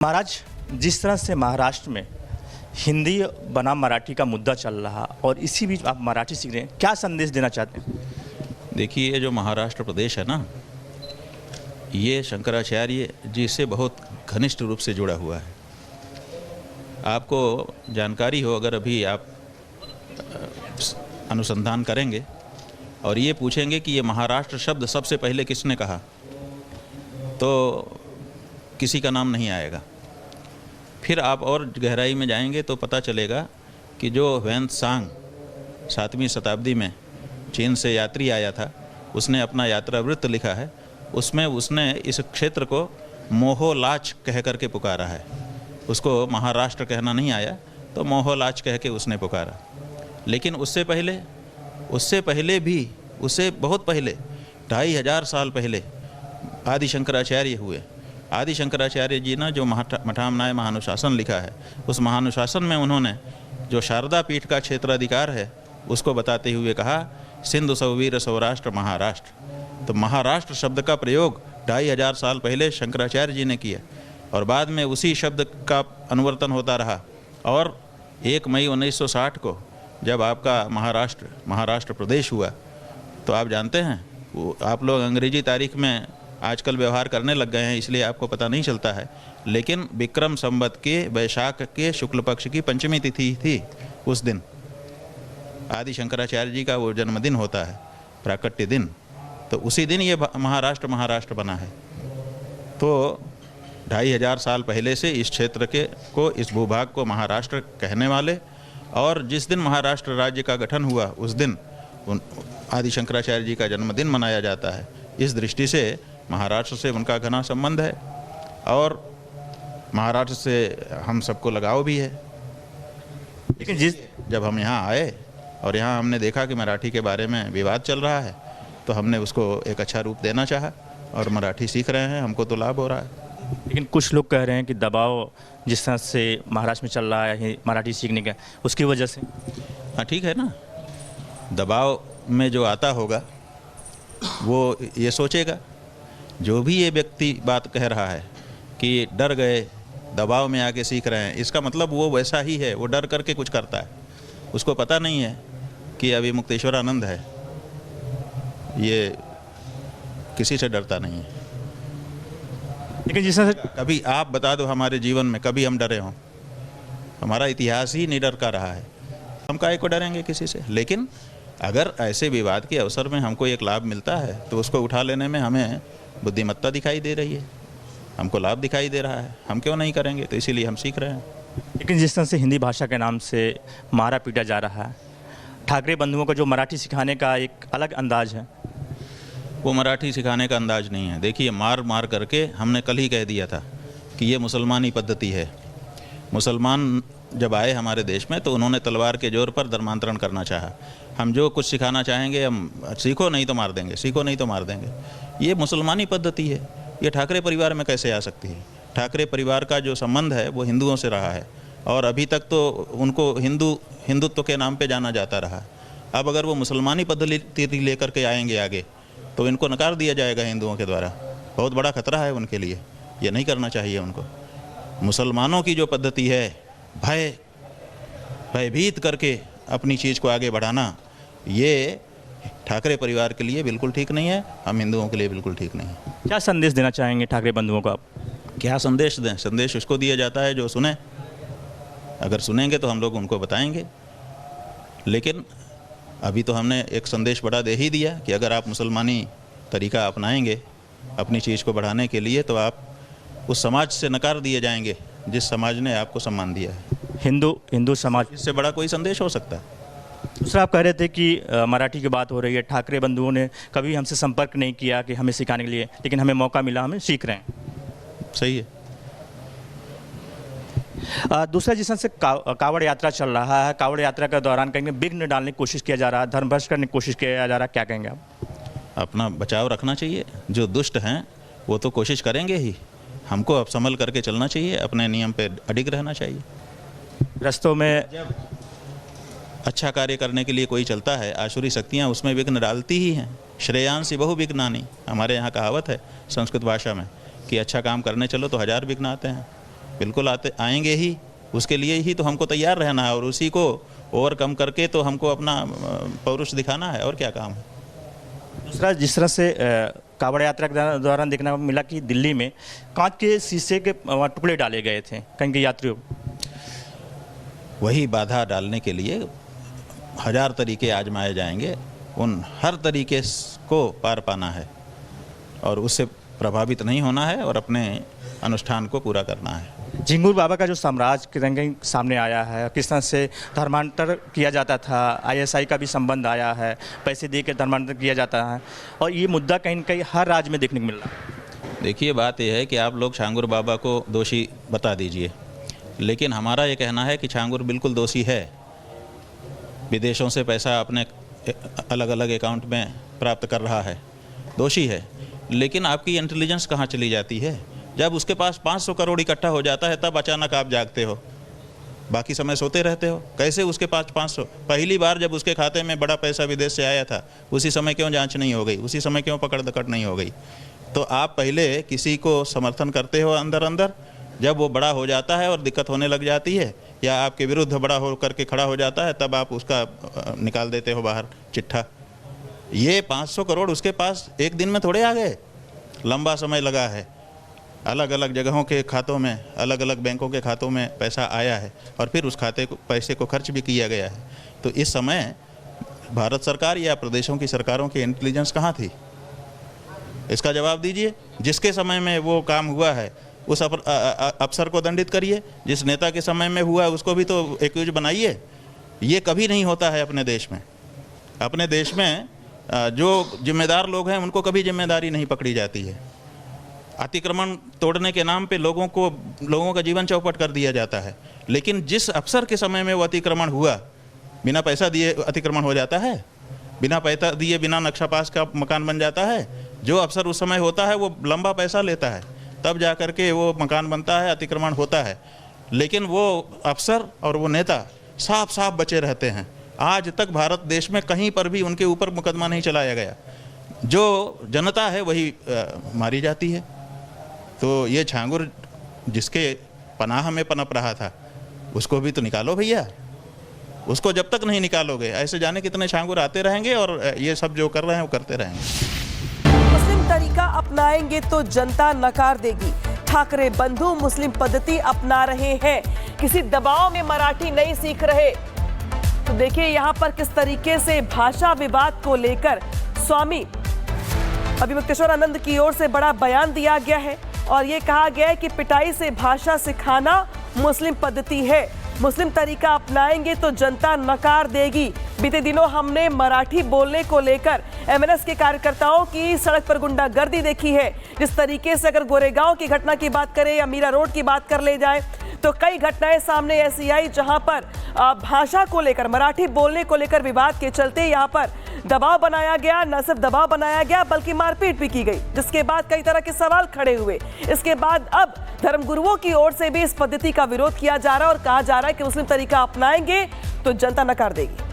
महाराज, जिस तरह से महाराष्ट्र में हिंदी बनाम मराठी का मुद्दा चल रहा और इसी बीच आप मराठी सीख रहे हैं, क्या संदेश देना चाहते हैं? देखिए, ये जो महाराष्ट्र प्रदेश है ना, ये शंकराचार्य जी से बहुत घनिष्ठ रूप से जुड़ा हुआ है। आपको जानकारी हो, अगर अभी आप अनुसंधान करेंगे और ये पूछेंगे कि ये महाराष्ट्र शब्द सबसे पहले किसने कहा, तो किसी का नाम नहीं आएगा। फिर आप और गहराई में जाएंगे तो पता चलेगा कि जो ह्वेन-त्सांग 7वीं शताब्दी में चीन से यात्री आया था, उसने अपना यात्रा वृत्त लिखा है। उसमें उसने इस क्षेत्र को मोहोलाच कह करके पुकारा है। उसको महाराष्ट्र कहना नहीं आया, तो मोहोलाच कह के उसने पुकारा। लेकिन उससे बहुत पहले 2500 साल पहले आदि शंकराचार्य हुए। आदि शंकराचार्य जी ने जो मठामनाय महानुशासन लिखा है, उस महानुशासन में उन्होंने जो शारदा पीठ का क्षेत्राधिकार है उसको बताते हुए कहा, सिंधु सौवीर सौराष्ट्र महाराष्ट्र। तो महाराष्ट्र शब्द का प्रयोग 2500 साल पहले शंकराचार्य जी ने किया और बाद में उसी शब्द का अनुवर्तन होता रहा। और 1 मई 1960 को जब आपका महाराष्ट्र प्रदेश हुआ, तो आप जानते हैं, आप लोग अंग्रेजी तारीख में आजकल व्यवहार करने लग गए हैं, इसलिए आपको पता नहीं चलता है, लेकिन विक्रम संवत के वैशाख के शुक्ल पक्ष की पंचमी तिथि थी। उस दिन आदि शंकराचार्य जी का वो जन्मदिन होता है, प्राकट्य दिन। तो उसी दिन ये महाराष्ट्र बना है। तो 2500 साल पहले से इस क्षेत्र इस भूभाग को महाराष्ट्र कहने वाले, और जिस दिन महाराष्ट्र राज्य का गठन हुआ उस दिन आदि शंकराचार्य जी का जन्मदिन मनाया जाता है। इस दृष्टि से महाराष्ट्र से उनका घना संबंध है और महाराष्ट्र से हम सबको लगाव भी है। लेकिन जब हम यहाँ आए और यहाँ हमने देखा कि मराठी के बारे में विवाद चल रहा है, तो हमने उसको एक अच्छा रूप देना चाहा और मराठी सीख रहे हैं, हमको तो लाभ हो रहा है। लेकिन कुछ लोग कह रहे हैं कि दबाव जिस तरह से महाराष्ट्र में चल रहा है मराठी सीखने का, उसकी वजह से। हाँ, ठीक है ना, दबाव में जो आता होगा वो ये सोचेगा, जो भी ये व्यक्ति बात कह रहा है कि डर गए, दबाव में आके सीख रहे हैं, इसका मतलब वो वैसा ही है, वो डर करके कुछ करता है। उसको पता नहीं है कि अभी मुक्तेश्वरानंद है, ये किसी से डरता नहीं है। लेकिन जिस तरह से कभी आप बता दो हमारे जीवन में कभी हम डरे हों? हमारा इतिहास ही निडर का रहा है, हम काहे को डरेंगे किसी से? लेकिन अगर ऐसे विवाद के अवसर में हमको एक लाभ मिलता है तो उसको उठा लेने में हमें बुद्धिमत्ता दिखाई दे रही है, हमको लाभ दिखाई दे रहा है, हम क्यों नहीं करेंगे? तो इसीलिए हम सीख रहे हैं। लेकिन जिस तरह से हिंदी भाषा के नाम से मारा पीटा जा रहा है, ठाकरे बंधुओं को जो मराठी सिखाने का एक अलग अंदाज है, वो मराठी सिखाने का अंदाज नहीं है। देखिए, मार करके हमने कल ही कह दिया था कि ये मुसलमानी पद्धति है। मुसलमान जब आए हमारे देश में तो उन्होंने तलवार के जोर पर धर्मांतरण करना चाहा। हम जो कुछ सिखाना चाहेंगे, हम सीखो नहीं तो मार देंगे, सीखो नहीं तो मार देंगे, ये मुसलमानी पद्धति है। ये ठाकरे परिवार में कैसे आ सकती है? ठाकरे परिवार का जो संबंध है वो हिंदुओं से रहा है और अभी तक तो उनको हिंदुत्व के नाम पे जाना जाता रहा। अब अगर वो मुसलमानी पद्धति लेकर के आएंगे आगे, तो इनको नकार दिया जाएगा हिंदुओं के द्वारा। बहुत बड़ा खतरा है उनके लिए, ये नहीं करना चाहिए उनको। मुसलमानों की जो पद्धति है, भयभीत करके अपनी चीज़ को आगे बढ़ाना, ये ठाकरे परिवार के लिए बिल्कुल ठीक नहीं है, हम हिंदुओं के लिए बिल्कुल ठीक नहीं है। क्या संदेश देना चाहेंगे ठाकरे बंधुओं को आप? क्या संदेश दें? संदेश उसको दिया जाता है जो सुने। अगर सुनेंगे तो हम लोग उनको बताएंगे। लेकिन अभी तो हमने एक संदेश बड़ा दे ही दिया कि अगर आप मुसलमानी तरीका अपनाएंगे अपनी चीज़ को बढ़ाने के लिए, तो आप उस समाज से नकार दिए जाएंगे जिस समाज ने आपको सम्मान दिया है। हिंदू समाज, इससे बड़ा कोई संदेश हो सकता है? दूसरा, आप कह रहे थे कि मराठी की बात हो रही है, ठाकरे बंधुओं ने कभी हमसे संपर्क नहीं किया कि हमें सिखाने के लिए, लेकिन हमें मौका मिला, हमें सीख रहे हैं। सही है। दूसरा, जिस तरह से कावड़ यात्रा चल रहा है, कावड़ यात्रा के दौरान कहीं विघ्न डालने की कोशिश किया जा रहा है, धर्म भ्रष्ट करने की कोशिश किया जा रहा है, क्या कहेंगे आप? अपना बचाव रखना चाहिए। जो दुष्ट हैं वो तो कोशिश करेंगे ही, हमको अब संभल करके चलना चाहिए, अपने नियम पे अडिग रहना चाहिए। रस्तों में जब अच्छा कार्य करने के लिए कोई चलता है, आसुरी शक्तियाँ उसमें विघ्न डालती ही हैं। श्रेयांसी बहु विघ्नानि, हमारे यहाँ कहावत है संस्कृत भाषा में कि अच्छा काम करने चलो तो 1000 विघ्न आते हैं। बिल्कुल आएंगे ही, उसके लिए ही तो हमको तैयार रहना है और उसी को ओवरकम करके तो हमको अपना पौरुष दिखाना है, और क्या काम है। दूसरा, जिस तरह से कांवड़ यात्रा के दौरान देखने को मिला कि दिल्ली में कांच के शीशे के टुकड़े डाले गए थे कहीं के यात्रियों को। वही बाधा डालने के लिए 1000 तरीके आजमाए जाएंगे, उन हर तरीके को पार पाना है और उससे प्रभावित नहीं होना है और अपने अनुष्ठान को पूरा करना है। झिंगुर बाबा का जो साम्राज्य कहीं कहीं सामने आया है, किस तरह से धर्मांतर किया जाता था, ISI का भी संबंध आया है, पैसे दे के धर्मांतर किया जाता है, और ये मुद्दा कहीं न कहीं हर राज्य में देखने को मिल रहा है। देखिए, बात यह है कि आप लोग छांगुर बाबा को दोषी बता दीजिए, लेकिन हमारा ये कहना है कि छांगुर बिल्कुल दोषी है। विदेशों से पैसा अपने अलग अलग अकाउंट में प्राप्त कर रहा है, दोषी है। लेकिन आपकी इंटेलिजेंस कहाँ चली जाती है? जब उसके पास 500 करोड़ इकट्ठा हो जाता है तब अचानक आप जागते हो, बाकी समय सोते रहते हो। कैसे उसके पास 500? पहली बार जब उसके खाते में बड़ा पैसा विदेश से आया था, उसी समय क्यों जांच नहीं हो गई? उसी समय क्यों पकड़ दकड़ नहीं हो गई? तो आप पहले किसी को समर्थन करते हो अंदर अंदर, जब वो बड़ा हो जाता है और दिक्कत होने लग जाती है या आपके विरुद्ध बड़ा हो करके खड़ा हो जाता है, तब आप उसका निकाल देते हो बाहर चिट्ठा। ये 500 करोड़ उसके पास एक दिन में थोड़े आ गए, लंबा समय लगा है। अलग अलग जगहों के खातों में, अलग अलग बैंकों के खातों में पैसा आया है और फिर उस पैसे को खर्च भी किया गया है। तो इस समय भारत सरकार या प्रदेशों की सरकारों की इंटेलिजेंस कहाँ थी? इसका जवाब दीजिए। जिसके समय में वो काम हुआ है उस अफसर को दंडित करिए, जिस नेता के समय में हुआ है उसको भी तो एक्यूज बनाइए। ये कभी नहीं होता है अपने देश में। अपने देश में जो जिम्मेदार लोग हैं उनको कभी जिम्मेदारी नहीं पकड़ी जाती है। अतिक्रमण तोड़ने के नाम पे लोगों का जीवन चौपट कर दिया जाता है। लेकिन जिस अफसर के समय में वो अतिक्रमण हुआ, बिना पैसा दिए अतिक्रमण हो जाता है, बिना पैसा दिए बिना नक्शा पास का मकान बन जाता है। जो अफसर उस समय होता है वो लंबा पैसा लेता है, तब जा कर के वो मकान बनता है, अतिक्रमण होता है। लेकिन वो अफसर और वो नेता साफ साफ बचे रहते हैं। आज तक भारत देश में कहीं पर भी उनके ऊपर मुकदमा नहीं चलाया गया। जो जनता है वही मारी जाती है। तो ये छांगुर जिसके पनाह में पनप रहा था, उसको भी तो निकालो भैया। उसको जब तक नहीं निकालोगे, ऐसे जाने कितने छांगुर आते रहेंगे और ये सब जो कर रहे हैं वो करते रहेंगे। मुस्लिम तरीका अपनाएंगे तो जनता नकार देगी। ठाकरे बंधु मुस्लिम पद्धति अपना रहे हैं, किसी दबाव में मराठी नहीं सीख रहे। तो देखिए यहाँ पर किस तरीके से भाषा विवाद को लेकर स्वामी अभिमुक्तेश्वर आनंद की ओर से बड़ा बयान दिया गया है और ये कहा गया है कि पिटाई से भाषा सिखाना मुस्लिम पद्धति है। मुस्लिम तरीका अपनाएंगे तो जनता नकार देगी। बीते दिनों हमने मराठी बोलने को लेकर MNS के कार्यकर्ताओं की सड़क पर गुंडागर्दी देखी है। जिस तरीके से अगर गोरेगांव की घटना की बात करें या मीरा रोड की बात कर ले जाए तो कई घटनाएं सामने ऐसी आई जहां पर भाषा को लेकर, मराठी बोलने को लेकर विवाद के चलते यहां पर दबाव बनाया गया। न सिर्फ दबाव बनाया गया बल्कि मारपीट भी की गई, जिसके बाद कई तरह के सवाल खड़े हुए। इसके बाद अब धर्मगुरुओं की ओर से भी इस पद्धति का विरोध किया जा रहा है और कहा जा रहा है कि मुस्लिम तरीका अपनाएंगे तो जनता नकार देगी।